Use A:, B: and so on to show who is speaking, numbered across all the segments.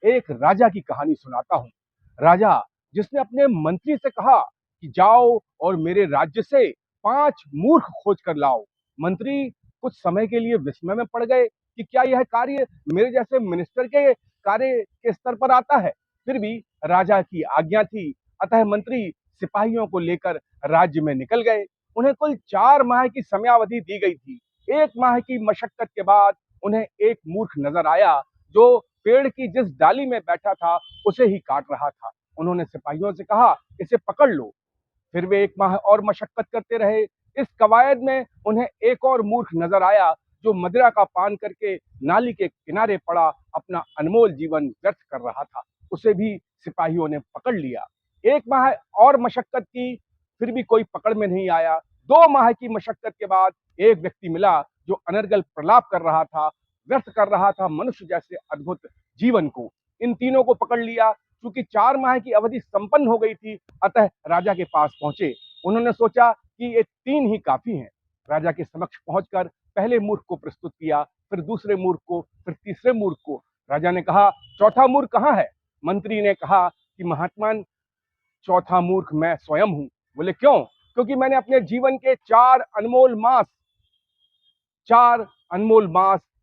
A: एक राजा की कहानी सुनाता हूँ। राजा जिसने अपने मंत्री से कहा कि जाओ और मेरे राज्य से 5 मूर्ख खोज कर लाओ। मंत्री कुछ समय के लिए विस्मय में पड़ गए कि क्या यह कार्य मेरे जैसे मिनिस्टर के कार्य के स्तर पर आता है। फिर भी राजा की आज्ञा थी, अतः मंत्री सिपाहियों को लेकर राज्य में निकल गए। उन्हें कुल 4 माह की समयावधि दी गई थी। 1 माह की मशक्कत के बाद उन्हें एक मूर्ख नजर आया जो पेड़ की जिस डाली में बैठा था उसे ही काट रहा था। उन्होंने सिपाहियों से कहा, इसे पकड़ लो। फिर वे 1 माह और मशक्कत करते रहे। इस कवायद में उन्हें एक और मूर्ख नजर आया जो मदिरा का पान करके नाली के किनारे पड़ा अपना अनमोल जीवन व्यर्थ कर रहा था। उसे भी सिपाहियों ने पकड़ लिया। 1 माह और मशक्कत की, फिर भी कोई पकड़ में नहीं आया। 2 माह की मशक्कत के बाद एक व्यक्ति मिला जो अनर्गल प्रलाप कर रहा था, व्यर्थ कर रहा था मनुष्य जैसे अद्भुत जीवन को। इन तीनों को पकड़ लिया। चूंकि 4 माह की अवधि संपन्न हो गई थी, अतः राजा के पास पहुंचे। उन्होंने सोचा कि ये 3 ही काफी हैं। राजा के समक्ष पहुंचकर पहले मूर्ख को प्रस्तुत किया, फिर दूसरे मूर्ख को, फिर तीसरे मूर्ख को। राजा ने कहा, चौथा मूर्ख कहाँ है? मंत्री ने कहा कि महात्मन, चौथा मूर्ख मैं स्वयं हूं। बोले क्यों? क्योंकि मैंने अपने जीवन के 4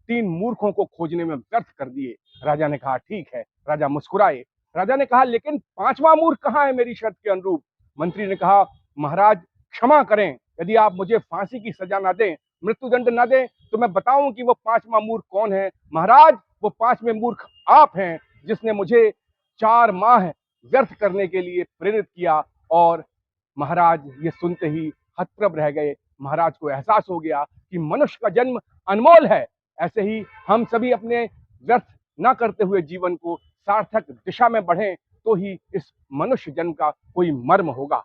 A: 3 मूर्खों को खोजने में व्यर्थ कर दिए। राजा ने कहा, ठीक है। राजा मुस्कुराए। राजा ने कहा, लेकिन 5वां मूर्ख कहाँ है मेरी शर्त के अनुरूप? मंत्री ने कहा, महाराज क्षमा करें, यदि आप मुझे फांसी की सजा ना दें, मृत्युदंड ना दें, तो मैं बताऊं कि वो 5वां मूर्ख कौन है। महाराज, वो 5वें मूर्ख आप हैं, जिसने मुझे 4 माह व्यर्थ करने के लिए प्रेरित किया। और महाराज ये सुनते ही हतप्रभ रह गए। महाराज को एहसास हो गया कि मनुष्य का जन्म अनमोल है। ऐसे ही हम सभी अपने व्यर्थ न करते हुए जीवन को सार्थक दिशा में बढ़ें, तो ही इस मनुष्य जन्म का कोई मर्म होगा।